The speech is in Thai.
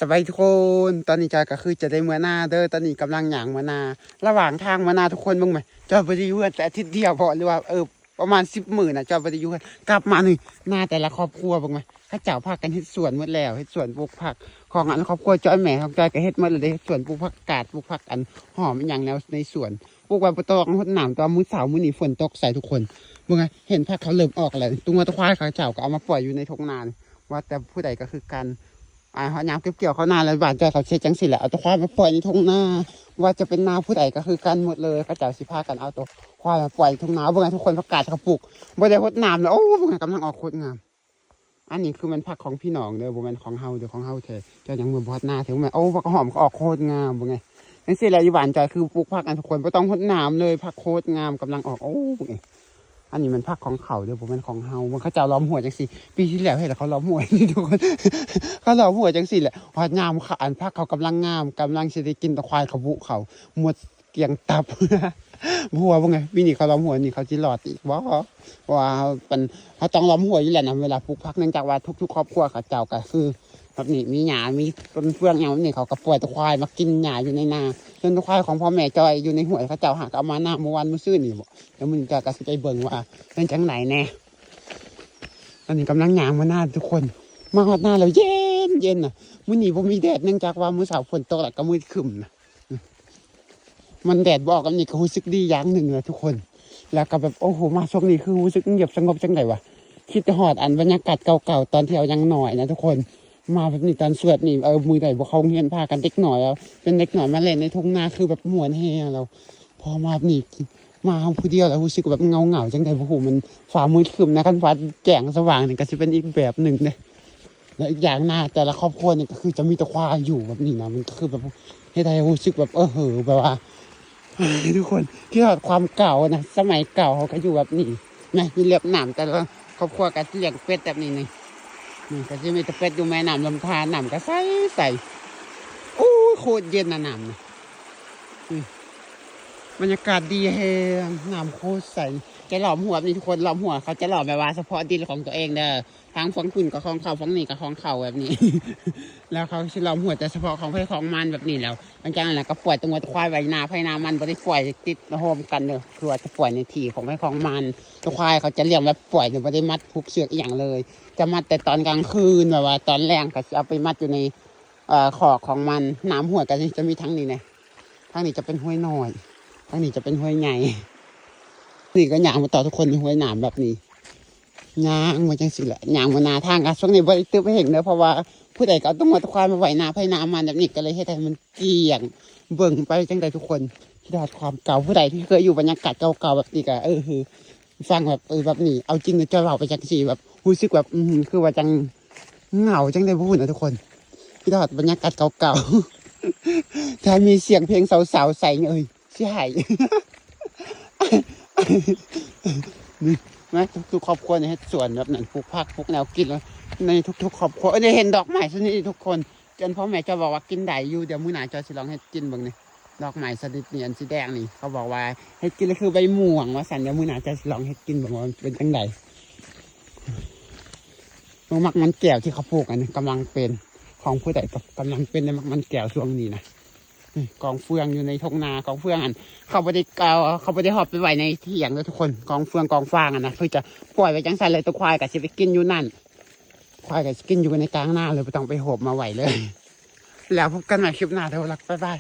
สบายทุกคนตอนนี้จอยก็คือจะได้เมื่อหน้าเด้อตอนนี้กำลังหยางเมื่อหน้าระหว่างทางเมื่อหน้าทุกคนบ้างไหมจอยไปได้อยู่กันแต่อาทิตย์เดียวพอหรือว่าประมาณ10 มื้อนะจอยไปได้อยู่กันกลับมาหนึ่งหน้าแต่ละครอบครัวบ้างไหมข้าเจ้าพากันเฮ็ดสวนหมดแล้วเฮ็ดสวนปลูกผักของอันครอบครัวจอยแม่ของจอยก็เฮ็ดหมดเลยเฮ็ดสวนปลูกผักกาดปลูกผักอันหอมอย่างแนวในสวนปลูกไว้ประตองหดหนามตอนมื้อเสาร์มื้อนี้ฝนตกใส่ทุกคนบ้างไงเห็นผักเขาเริ่มออกแล้วตุ้งมาตะควายข้าเจ้าก็เอามาปล่อยอยู่ในทุ่งนาว่าแต่ผู้ใดก็คือกันเขายามเก็บเกี่ยวเขานาแล้วบ้านใจเขาเช็ดจังสิแหละเอาตัวควายมาปล่อยในทุ่งนาว่าจะเป็นนาผู้ใดก็คือกันหมดเลยเขาเจ้าสิพากันเอาตัวควายมาปล่อยทุ่งนาเมื่อไงทุกคนประกาศเขาปลูกบ่ได้พดน้ำแล้วโอ้เมื่อไงกำลังออกโคตรงามอันนี้คือมันผักของพี่น้องเด้อบ่แม่นของเฮาเด้อของเฮาแท้เจ้ายังบ่พดนาถึงแม่โอ้ผักหอมก็ออกโคตรงามบ่ไงจังสิแหละอยู่บ้านใจคือปลูกผักกันทุกคนบ่ต้องพดน้ำเลยผักโคตรงามกำลังออกโอ้บ่ไงอันนี้มันผักของเขาเดี๋ยวผมเป็นของเฮามันเขาจะล้อมหัวจังสิปีที่แล้วเห็นแล้วเขาล้อมหัวนี่ทุกคนเขาล้อมหัวจังสิแหละหอดงามเขาอันผักเขากำลังงามกำลังจะได้กินตะควายเขาบุเขาหมดเกียงตับหัวว่าไงวินี่เขาล้อมหัวนี่เขาจิหลอดอีกว่าเป็นเขาต้องล้อมหัวอยู่แหละนะเวลาปลูกผักเนื่องจากว่าทุกๆครอบครัวเขาเจ้าก็คือแบบนี้มีหญ้ามีต้นเฟืองอย่างนี้เขาก็ปล่อยตะควายมากินหญ้าอยู่ในนาจนตะควายของพ่อแม่จอยอยู่ในห้วยเขาเจ้าหากเอามาหน้าเมื่อวันเมื่อซื่อนี่บอกแล้วมึงจะกระสิใจเบิ่งว่าเป็นจังไหนแน่ตอนนี้กำลังหยางมาหน้าทุกคนมาหอดหน้าแล้วเย็นน่ะมื้อนี้ผมมีแดดเนื่องจากว่ามื้อเสาร์ฝนตกแล้วก็มืดครึ้มนะมันแดดบอกกันนี่ก็รู้สึกดีอย่างหนึ่งเลยทุกคนแล้วก็แบบโอ้โหมาช่วงนี้คือรู้สึกเงียบสงบจังไหนวะคิดจะหอดอันบรรยากาศเก่าๆตอนที่เรายังหน่อยนะทุกคนมาแบบนี้ตอนสวดนี่มือไหนบอกเขาเงียนพากันเด็กหน่อยแล้วเป็นเด็กหน่อยมาเล่นในทุ่งนาคือแบบมวนแฮ่เราพอมาแบบนี้มาผู้เดียวแล้วรู้สึกแบบเงาจังไดโอ้โหมันฟ้ามืดครึ้มนะคันฟ้าแจ้งสว่างนี่ก็จะเป็นอีกแบบหนึ่งเลยแล้วอีกอย่างหน้าแต่ละครอบครัวนี่ก็คือจะมีตะควายอยู่แบบนี้นะมันก็คือแบบให้ไทยรู้สึกแบบแบบว่าทุกคนที่ถอดความเก่านะสมัยเก่าเขาก็อยู่แบบนี้นะมีเรียบหนามแต่ละครอบครัวก็เลี้ยงเป็ดแบบนี้นี่ก็จะมีแต่เป็ดอยู่แม่น้ำลำธารน้ำก็ใสโอ้โคตรเย็นนะน้ำนะบรรยากาศดีแฮงน้ำโคตรใสจะหลอมหัวนี่ทุกคนหลอมหัวเขาจะหลอมแบบว่าเฉพาะดินของตัวเองเด้อทางฝั่งคุณกับของเขาฝั่งนี้กับของเขาแบบนี้ แล้วเขาจะหลอมหัวแต่เฉพาะของเพื่อของมันแบบนี้แล้วหลังจากนั้นก็ปล่อยตัวควายไว้นาไผ่นามันบริปล่อยติดโฮมกันเด้อคือว่าจะปล่อยในที่ของเพื่อของมันตัวควายเขาจะเลี้ยงแบบปล่อยบริมัดผูกเชือกอย่างเลยจะมัดแต่ตอนกลางคืนแบบว่าตอนแรงก็จะเอาไปมัดอยู่ในขอกของมันน้ำหัวก็จะมีทั้งนี้นะทั้งนี้จะเป็นห้วยน้อยทั้งนี้จะเป็นห้วยใหญ่นี่ก็ย่างมาต่อทุกคนในห้วยหนามแบบนี้ย่างมาจังสิแหละย่างมานาทางกันช่วงนี้บริตื้อไปเห็นเนอะเพราะว่าผู้ใดก็ต้องมาตะควายมาไหวนาไผ่นามันแบบนี้ก็เลยให้แต่มันเกี่ยงเบิ่งไปจังใดทุกคนที่ได้ความเก่าผู้ใดที่เคยอยู่บรรยากาศเก่าๆแบบนี้ก็คือฟังแบบแบบนี้เอาจริงเลยจะเล่าไปจังสิแบบรู้สึกแบบคือว่าจังเหงาจังได้พูดนะทุกคนที่ได้บรรยากาศเก่าๆถ้ามีเสียงเพลงสาวๆใส่เสียหายนี่นะทุกครอบครัวเนี่ยสวนแบบนั้นปลูกผักปลูกแนวกินแล้วในทุกครอบครัวได้เห็นดอกไม้ชนิดทุกคนจนพ่อแม่จะบอกว่ากินได้อยู่เดี๋ยวมื้อหน้าจะสิลองให้กินบ้างนี่ดอกไม้ชนิดนี้อันสีแดงนี่เขาบอกว่าให้กินแล้วคือใบม่วงว่าสันเดี๋ยวมื้อหน้าจะลองให้กินบ้างว่าเป็นจังไดมักมันแก้วที่เขาปลูกอันนี้กำลังเป็นของผู้ใดกำลังเป็นในมักมันแก้วช่วงนี้นะกองเฟืองอยู่ในทุ่งนากองเฟืองอันเขาไม่ได้เขาไม่ได้หอบไปไว้ในเถียงเลยทุกคนกองเฟืองกองฟางนะคือจะปล่อยไว้จังสันเลยตัวควายกับจะไปกินอยู่นั่นควายกับกินอยู่ในกลางหน้าเลยไม่ต้องไปหอบมาไหวเลยแล้วพบกันใหม่คลิปหน้าเดี๋ยวรักบ๊ายบาย